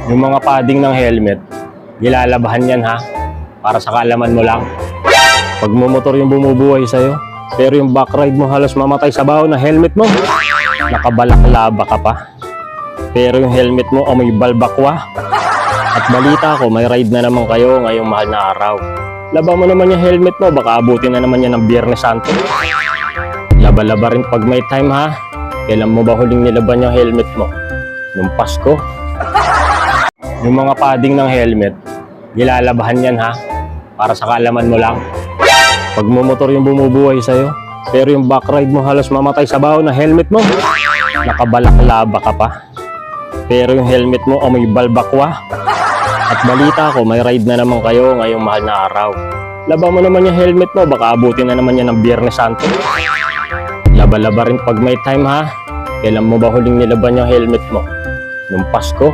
Yung mga padding ng helmet, nilalabahan yan ha, para sa kaalaman mo lang. Pag mumotor yung bumubuhay sa'yo, pero yung backride mo halos mamatay sa baho na helmet mo. Nakabalaklaba ka pa, pero yung helmet mo amoy balbakwa. At balita ko, may ride na naman kayo ngayong mahal na araw. Laba mo naman yung helmet mo, baka abutin na naman yan ng Biyernes Santo. Laba-laba rin pag may time ha. Kailan mo ba huling nilaban yung helmet mo? Nung Pasko. Yung mga padding ng helmet, nilalabahan yan ha, para sa kaalaman mo lang. Pag mumotor yung bumubuhay sa'yo, pero yung backride mo halos mamatay sa baho na helmet mo. Nakabalaklaba ka pa, pero yung helmet mo amoy balbakwa. At balita ko, may ride na naman kayo ngayong mahal na araw. Laba mo naman yung helmet mo, baka abutin na naman yan ng Biyernes Santo. Laba-laba rin pag may time ha. Kailan mo ba huling nilaban yung helmet mo? Nung Pasko.